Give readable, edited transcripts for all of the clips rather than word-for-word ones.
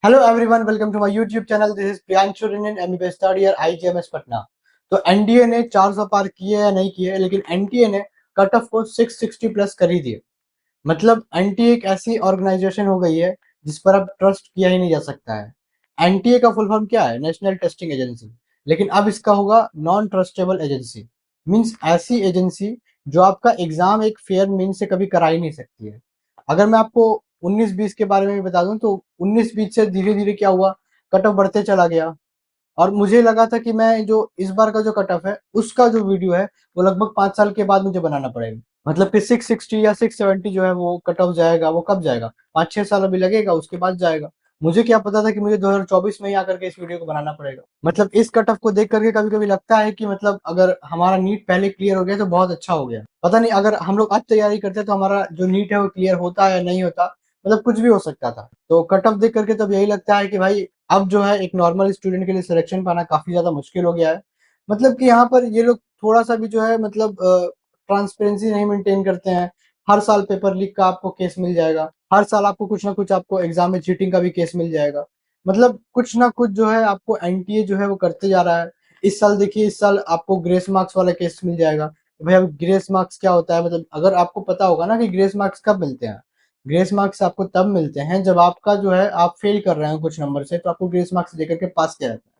Hello everyone, welcome to my YouTube channel. This is Priyanshu Ranjan, MBBS third year, IGMS Patna. तो NDA ने 400 पार किए या नहीं किए, लेकिन एनटीए ने कट ऑफ को 660 प्लस कर ही दिए। मतलब एनटीए एक ऐसी ऑर्गेनाइजेशन हो गई है जिस पर अब ट्रस्ट किया ही नहीं जा सकता है। एनटीए का फुल फॉर्म क्या है? National testing agency. लेकिन अब इसका होगा नॉन ट्रस्टेबल एजेंसी। मीन्स ऐसी एजेंसी जो आपका एग्जाम एक फेयर मीन से कभी करा ही नहीं सकती है। अगर मैं आपको 19-20 के बारे में बता दूं तो 19-20 से धीरे धीरे क्या हुआ, कट ऑफ बढ़ते चला गया। और मुझे लगा था कि मैं जो इस बार का जो कट ऑफ है उसका जो वीडियो है वो लगभग 5 साल के बाद मुझे बनाना पड़ेगा। मतलब कि 660 या 670 जो है वो कट ऑफ जाएगा। वो कब जाएगा? 5-6 साल अभी लगेगा, उसके बाद जाएगा। मुझे क्या पता था कि मुझे 2024 में ही आकर के इस वीडियो को बनाना पड़ेगा। मतलब इस कट ऑफ को देख करके कभी कभी लगता है कि मतलब अगर हमारा नीट पहले क्लियर हो गया तो बहुत अच्छा हो गया। पता नहीं अगर हम लोग आज तैयारी करते तो हमारा जो नीट है वो क्लियर होता या नहीं होता। मतलब कुछ भी हो सकता था। तो कट ऑफ देख करके तब यही लगता है कि भाई अब जो है एक नॉर्मल स्टूडेंट के लिए सिलेक्शन पाना काफी ज्यादा मुश्किल हो गया है। मतलब कि यहाँ पर ये लोग थोड़ा सा भी जो है मतलब ट्रांसपेरेंसी नहीं मेंटेन करते हैं। हर साल पेपर लीक का आपको केस मिल जाएगा। हर साल आपको कुछ ना कुछ आपको एग्जाम में चीटिंग का भी केस मिल जाएगा। मतलब कुछ ना कुछ जो है आपको एनटीए जो है वो करते जा रहा है। इस साल देखिए, इस साल आपको ग्रेस मार्क्स वाला केस मिल जाएगा। भाई अब ग्रेस मार्क्स क्या होता है? मतलब अगर आपको पता होगा ना कि ग्रेस मार्क्स कब मिलते हैं। ग्रेस मार्क्स आपको तब मिलते हैं जब आपका जो है आप फेल कर रहे हैं कुछ नंबर से, तो आपको ग्रेस मार्क्स देकर के पास किया जाता है।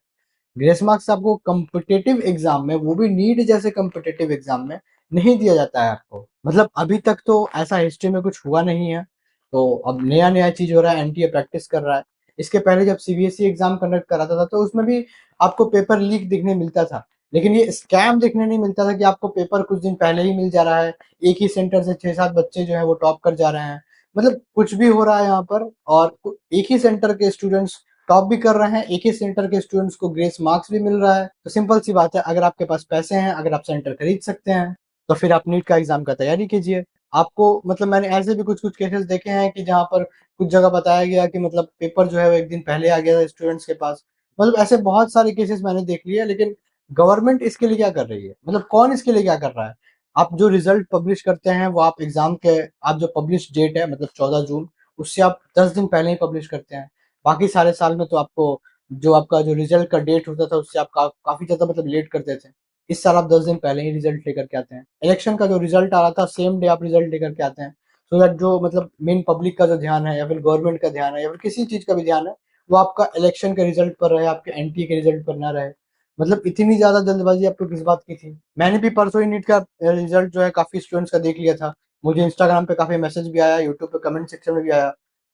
ग्रेस मार्क्स आपको कम्पिटिटिव एग्जाम में, वो भी नीट जैसे कम्पिटिटिव एग्जाम में नहीं दिया जाता है आपको। मतलब अभी तक तो ऐसा हिस्ट्री में कुछ हुआ नहीं है। तो अब नया नया चीज हो रहा है, एनटीए प्रैक्टिस कर रहा है। इसके पहले जब सीबीएसई एग्जाम कंडक्ट कराता था तो उसमें भी आपको पेपर लीक देखने मिलता था। लेकिन ये स्कैम देखने नहीं मिलता था कि आपको पेपर कुछ दिन पहले ही मिल जा रहा है। एक ही सेंटर से 6-7 बच्चे जो है वो टॉप कर जा रहे हैं। मतलब कुछ भी हो रहा है यहाँ पर। और एक ही सेंटर के स्टूडेंट्स टॉप भी कर रहे हैं, एक ही सेंटर के स्टूडेंट्स को ग्रेस मार्क्स भी मिल रहा है। तो सिंपल सी बात है, अगर आपके पास पैसे हैं, अगर आप सेंटर खरीद सकते हैं, तो फिर आप नीट का एग्जाम का तैयारी कीजिए। आपको मतलब मैंने ऐसे भी कुछ कुछ केसेस देखे हैं कि जहाँ पर कुछ जगह बताया गया कि मतलब पेपर जो है वो एक दिन पहले आ गया था स्टूडेंट्स के पास। मतलब ऐसे बहुत सारे केसेस मैंने देख लिए। लेकिन गवर्नमेंट इसके लिए क्या कर रही है? मतलब कौन इसके लिए क्या कर रहा है? आप जो रिजल्ट पब्लिश करते हैं वो आप एग्जाम के, आप जो पब्लिश डेट है मतलब 14 जून, उससे आप 10 दिन पहले ही पब्लिश करते हैं। बाकी सारे साल में तो आपको जो आपका जो रिजल्ट का डेट होता था उससे आप काफी ज्यादा मतलब लेट करते थे। इस साल आप 10 दिन पहले ही रिजल्ट लेकर के आते हैं। इलेक्शन का जो रिजल्ट आ रहा था सेम डे आप रिजल्ट लेकर के आते हैं। सो दैट जो मतलब मेन पब्लिक का जो ध्यान है या फिर गवर्नमेंट का ध्यान है या फिर किसी चीज का भी ध्यान है, वो आपका इलेक्शन के रिजल्ट पर रहे, आपके एनटीए के रिजल्ट पर ना रहे। मतलब इतनी ज्यादा जल्दबाजी आपको किस बात की थी? मैंने भी परसों ही नीट का रिजल्ट जो है काफी स्टूडेंट्स का देख लिया था। मुझे इंस्टाग्राम पे काफी मैसेज भी आया, यूट्यूब पे कमेंट सेक्शन में भी आया।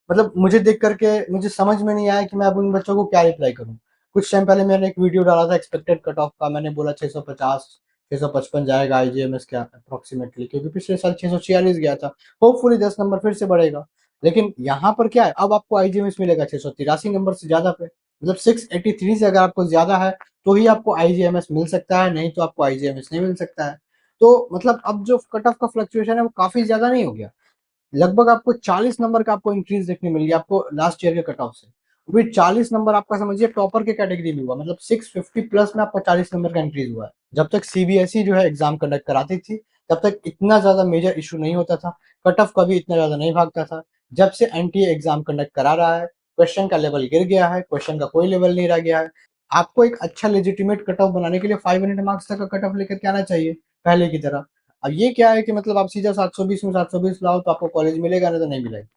मतलब मुझे देख करके मुझे समझ में नहीं आया कि मैं अब उन बच्चों को क्या रिप्लाई करूं। कुछ टाइम पहले मैंने एक वीडियो डाला था एक्सपेक्टेड कट ऑफ का। मैंने बोला 650 655 जाएगा आईजीएमएस का अप्रोक्सीमेटली, क्योंकि पिछले साल 646 गया था। होपफुली 10 नंबर फिर से बढ़ेगा। लेकिन यहाँ पर क्या है, अब आपको आईजीएमएस मिलेगा 683 नंबर से ज्यादा पे। मतलब 683 से अगर आपको ज्यादा है तो ही आपको आईजीएमएस मिल सकता है, नहीं तो आपको आईजीएमएस नहीं मिल सकता है। तो मतलब अब जो कट ऑफ का फ्लक्चुएशन है वो काफी ज्यादा नहीं हो गया। लगभग आपको 40 नंबर का आपको इंक्रीज देखने मिल गया आपको लास्ट ईयर के कट ऑफ से। वो भी 40 नंबर आपका समझिए टॉपर के कैटेगरी में हुआ। मतलब 650 प्लस में आपका 40 नंबर का इंक्रीज हुआ है। जब तक सीबीएसई जो है एग्जाम कंडक्ट कराती थी तब तक इतना ज्यादा मेजर इशू नहीं होता था। कट ऑफ कभी इतना ज्यादा नहीं भागता था। जब से एनटीए एग्जाम कंडक्ट करा रहा है, क्वेश्चन का लेवल गिर गया है, क्वेश्चन का कोई लेवल नहीं रह गया है। आपको एक अच्छा लेजिटिमेट कट ऑफ बनाने के लिए 500 मार्क्स तक का कट ऑफ लेकर के आना चाहिए, पहले की तरह। अब ये क्या है कि मतलब आप सीधा 720 में 720 लाओ तो आपको कॉलेज मिलेगा, नहीं तो नहीं मिलेगा।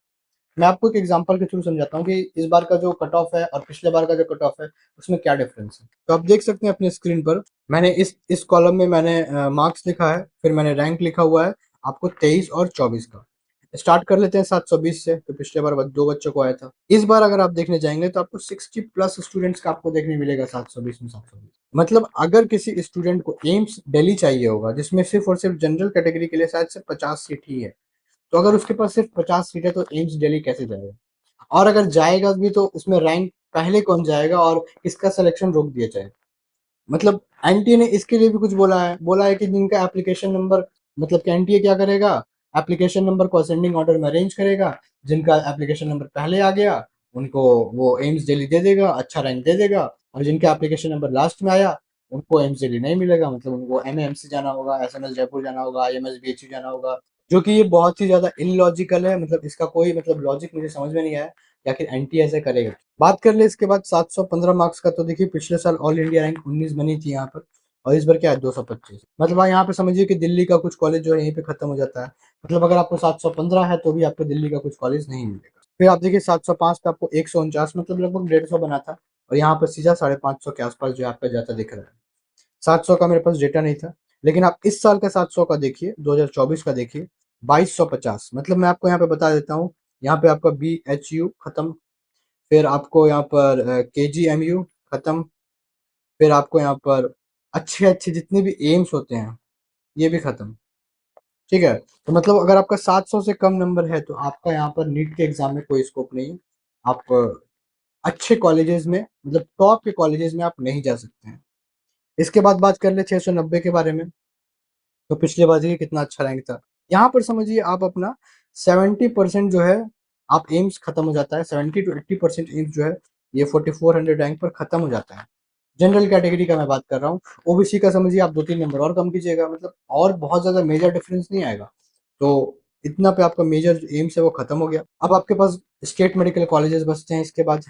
मैं आपको एक एग्जांपल के थ्रू समझाता हूँ कि इस बार का जो कट ऑफ है और पिछले बार का जो कट ऑफ है उसमें क्या डिफरेंस है। तो आप देख सकते हैं अपने स्क्रीन पर, मैंने इस कॉलम में मैंने मार्क्स लिखा है, फिर मैंने रैंक लिखा हुआ है आपको 23 और 24 का। स्टार्ट कर लेते हैं 720 से। तो पिछले बार दो बच्चों को आया था। इस बार अगर आप देखने जाएंगे तो आपको 60 प्लस स्टूडेंट्स का आपको देखने मिलेगा 720 में 720। मतलब अगर किसी स्टूडेंट को एम्स दिल्ली चाहिए होगा जिसमें सिर्फ और सिर्फ जनरल कैटेगरी के लिए शायद से 50 सीट ही है, तो अगर उसके पास सिर्फ 50 सीट है तो एम्स दिल्ली कैसे जाएगा? और अगर जाएगा भी तो उसमें रैंक पहले कौन जाएगा और किसका सिलेक्शन रोक दिया जाएगा? मतलब एनटीए ने इसके लिए भी कुछ बोला है कि जिनका एप्लीकेशन नंबर, मतलब कि एनटीए क्या करेगा, एप्लीकेशन नंबर को असेंडिंग ऑर्डर में अरेंज करेगा। जिनका एप्लीकेशन नंबर पहले आ गया उनको वो एम्स दिल्ली दे देगा, अच्छा रैंक दे देगा। और जिनका एप्लीकेशन नंबर लास्ट में आया उनको एम्स दिल्ली नहीं मिलेगा। मतलब उनको एमएमसी जाना होगा, एसएमएस जयपुर जाना होगा, आईएमएस बीएचयू जाना होगा। जो कि ये बहुत ही ज्यादा इलॉजिकल है। मतलब इसका कोई मतलब लॉजिक मुझे समझ में नहीं आया। कि आखिर एनटीए ऐसे करेगा। बात कर ले इसके बाद 715 मार्क्स का, तो देखिए पिछले साल ऑल इंडिया रैंक 19 बनी थी यहाँ पर, और इस बार क्या है 225। मतलब यहाँ पे समझिए कि दिल्ली का कुछ कॉलेज जो है यहीं पे खत्म हो जाता है। मतलब अगर आपको 715 है तो भी आपको दिल्ली का कुछ कॉलेज नहीं मिलेगा। फिर आप देखिए 705 पे आपको 149, मतलब लगभग 150 बना था, और यहाँ पर सीधा 550 के आसपास जो आपका जाता दिख रहा है। 700 का मेरे पास डेटा नहीं था, लेकिन आप इस साल का 700 का देखिए, 2024 का देखिए 2250। मतलब मैं आपको यहाँ पे बता देता हूँ, यहाँ पे आपका BHU खत्म, फिर आपको यहाँ पर KGMU खत्म, फिर आपको यहाँ पर अच्छे अच्छे जितने भी एम्स होते हैं ये भी खत्म। ठीक है, तो मतलब अगर आपका 700 से कम नंबर है तो आपका यहाँ पर नीट के एग्जाम में कोई स्कोप नहीं है। आप अच्छे कॉलेजेस में, मतलब टॉप के कॉलेजेस में आप नहीं जा सकते हैं। इसके बाद बात कर ले 690 के बारे में, तो पिछले बार देखिए कितना अच्छा रैंक था। यहाँ पर समझिए आप अपना 70% जो है, आप एम्स खत्म हो जाता है, 70 to 80% एम्स जो है ये 4400 रैंक पर खत्म हो जाता है। जनरल कैटेगरी का मैं बात कर रहा हूँ। ओबीसी का समझिए आप 2-3 नंबर और कम कीजिएगा, मतलब और बहुत ज्यादा मेजर डिफरेंस नहीं आएगा। तो इतना पे आपका मेजर एम्स है वो खत्म हो गया। अब आपके पास स्टेट मेडिकल कॉलेजेस बचते हैं। इसके बाद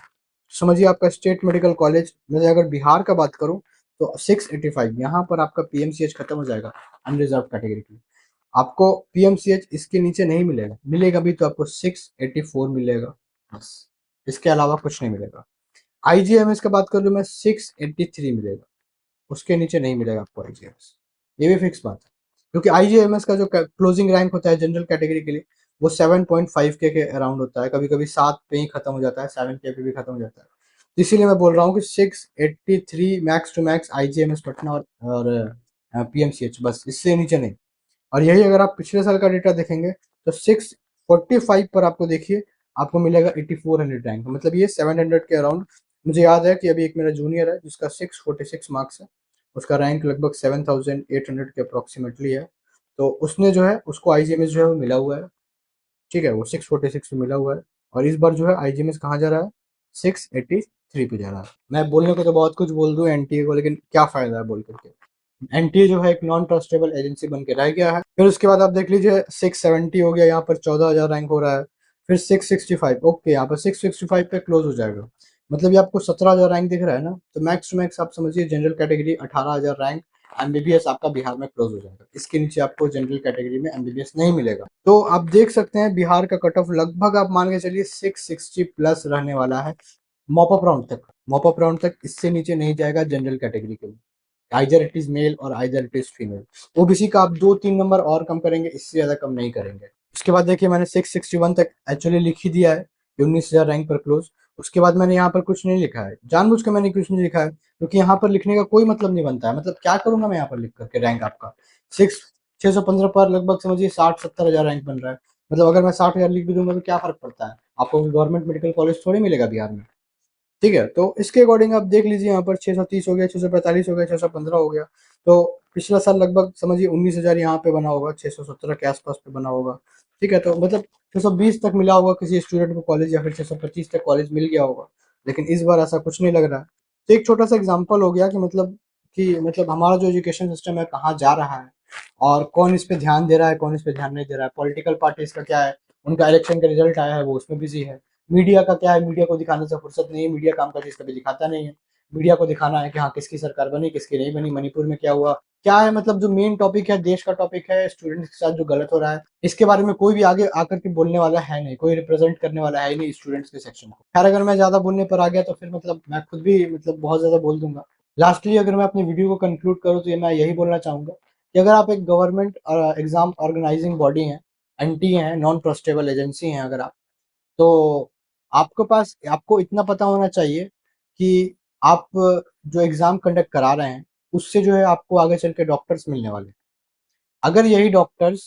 समझिए आपका स्टेट मेडिकल कॉलेज में अगर बिहार का बात करूं तो 685, यहाँ पर आपका पीएमसीएच खत्म हो जाएगा अनरिजर्व कैटेगरी के लिए। आपको पीएमसीएच इसके नीचे नहीं मिलेगा, मिलेगा भी तो आपको 684 मिलेगा बस, इसके अलावा कुछ नहीं मिलेगा। आईजीएमएस का बात कर लूँ मैं, 683 मिलेगा, उसके नीचे नहीं मिलेगा आपको आईजीएमएस, ये भी फिक्स बात है। क्योंकि आईजीएमएस का जो क्लोजिंग रैंक होता है जनरल कैटेगरी के लिए वो 7.5 के अराउंड होता है, कभी कभी 7 पे ही खत्म हो जाता है, 7 के पे भी खत्म हो जाता है। तो इसीलिए मैं बोल रहा हूँ कि 683 max to max IGMS Patna और पीएमसीएच, बस इससे नीचे नहीं। और यही अगर आप पिछले साल का डेटा देखेंगे तो 645 पर आपको देखिए आपको मिलेगा 8400 रैंक, मतलब ये 700 के अराउंड। मुझे याद है कि अभी एक मेरा जूनियर है जिसका 646 मार्क्स है, उसका रैंक लगभग 7800 के अप्रोक्सीमेटली है। तो उसने जो है उसको आईजीएमएस जो है वो मिला हुआ है। ठीक है, वो 646 पे मिला हुआ है, और इस बार जो है आईजीएमएस कहाँ जा रहा है, 683 पे जा रहा है। मैं बोलने को तो बहुत कुछ बोल दूं एनटीए को, लेकिन क्या फायदा है बोल करके। एनटीए जो है एक नॉन ट्रस्टेबल एजेंसी बन के रह गया है। फिर उसके बाद आप देख लीजिए 670 हो गया, यहाँ पर 14,000 रैंक हो रहा है। फिर 665, ओके यहाँ पर 665 पे क्लोज हो जाएगा। मतलब ये आपको 17,000 रैंक दिख रहा है ना, तो मैक्स टू मैक्स आप समझिए जनरल कैटेगरी 18,000 रैंक एमबीबीएस आपका बिहार में क्लोज हो जाएगा। इसके नीचे आपको जनरल कैटेगरी में एमबीबीएस नहीं मिलेगा। तो आप देख सकते हैं बिहार का कट ऑफ लगभग आप मान के चलिए 660 प्लस रहने वाला है मॉप अप राउंड तक। मॉप अप राउंड तक इससे नीचे नहीं जाएगा जनरल कैटेगरी के लिए, आइदर इट इज मेल और either it is female. OBC का आप 2-3 नंबर और कम करेंगे, इससे ज्यादा कम नहीं करेंगे। उसके बाद देखिए मैंने 661 तक एक्चुअली लिख ही दिया है कि 19,000 रैंक पर क्लोज। उसके बाद मैंने यहाँ पर कुछ नहीं लिखा है, जानबूझ के मैंने कुछ नहीं लिखा है, क्योंकि यहाँ पर लिखने का कोई मतलब नहीं बनता है। मतलब क्या करूंगा मैं यहाँ पर लिख करके रैंक आपका 615 पर लगभग समझिए 60-70 हजार रैंक बन रहा है। मतलब अगर मैं 60,000 लिख भी दूंगा तो क्या फर्क पड़ता है, आपको गवर्नमेंट मेडिकल कॉलेज थोड़ी मिलेगा बिहार में। ठीक है, तो इसके अकॉर्डिंग आप देख लीजिए, यहाँ पर 630 हो गया, 645 हो गया, 615 हो गया। तो पिछला साल लगभग समझिए 19,000 यहाँ पे बना होगा, 617 के आसपास पे बना होगा। ठीक है, तो मतलब 620 तक मिला होगा किसी स्टूडेंट को कॉलेज, या फिर 625 तक कॉलेज मिल गया होगा। लेकिन इस बार ऐसा कुछ नहीं लग रहा है। तो एक छोटा सा एग्जाम्पल हो गया कि मतलब हमारा जो एजुकेशन सिस्टम है कहाँ जा रहा है, और कौन इस पे ध्यान दे रहा है, कौन इस पे ध्यान नहीं दे रहा है। पॉलिटिकल पार्टीज का क्या है, उनका इलेक्शन का रिजल्ट आया है वो उसमें बिजी है। मीडिया का क्या है, मीडिया को दिखाने से फुर्सत नहीं है, मीडिया काम का चीज कभी दिखाता नहीं है। मीडिया को दिखाना है कि हाँ किसकी सरकार बनी किसकी नहीं बनी, मणिपुर में क्या हुआ, क्या है, मतलब जो मेन टॉपिक है देश का टॉपिक है, स्टूडेंट्स के साथ जो गलत हो रहा है, इसके बारे में कोई भी आगे आकर के बोलने वाला है नहीं, कोई रिप्रेजेंट करने वाला है ही नहीं स्टूडेंट्स के सेक्शन को। खैर अगर मैं ज्यादा बोलने पर आ गया तो फिर मतलब मैं खुद भी मतलब बहुत ज्यादा बोल दूंगा। लास्टली अगर मैं अपनी वीडियो को कंक्लूड करूँ तो ये मैं यही बोलना चाहूंगा कि अगर आप एक गवर्नमेंट एग्जाम ऑर्गेनाइजिंग बॉडी हैं, एनटी हैं, नॉन ट्रस्टेबल एजेंसी हैं अगर आप, तो आपके पास आपको इतना पता होना चाहिए कि आप जो एग्जाम कंडक्ट करा रहे हैं उससे जो है आपको आगे चल के डॉक्टर्स मिलने वाले हैं। अगर यही डॉक्टर्स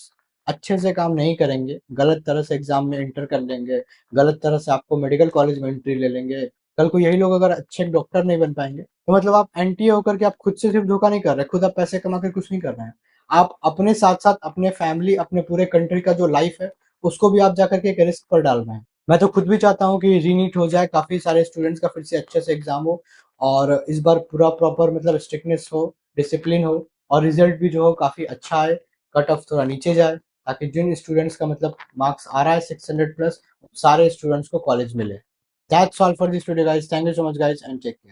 अच्छे से काम नहीं करेंगे, गलत तरह से एग्जाम में इंटर कर लेंगे, गलत तरह से आपको मेडिकल कॉलेज में एंट्री ले लेंगे, कल को यही लोग अगर अच्छे डॉक्टर नहीं बन पाएंगे तो मतलब आप एनटीए होकर के आप खुद से सिर्फ धोखा नहीं कर रहे, खुद आप पैसे कमा कर कुछ नहीं कर रहे हैं। आप अपने साथ साथ अपने फैमिली, अपने पूरे कंट्री का जो लाइफ है उसको भी आप जाकर के एक रिस्क पर डाल रहे हैं। मैं तो खुद भी चाहता हूँ कि रीनीट हो जाए, काफी सारे स्टूडेंट्स का फिर से अच्छे से एग्जाम हो, और इस बार पूरा प्रॉपर मतलब स्ट्रिक्टनेस हो, डिसिप्लिन हो, और रिजल्ट भी जो हो काफी अच्छा आए, कट ऑफ थोड़ा नीचे जाए, ताकि जिन स्टूडेंट्स का मतलब मार्क्स आ रहा है 600 प्लस, सारे स्टूडेंट्स को कॉलेज मिले। That's all for this video, guys. Thank you so much, guys, and take care.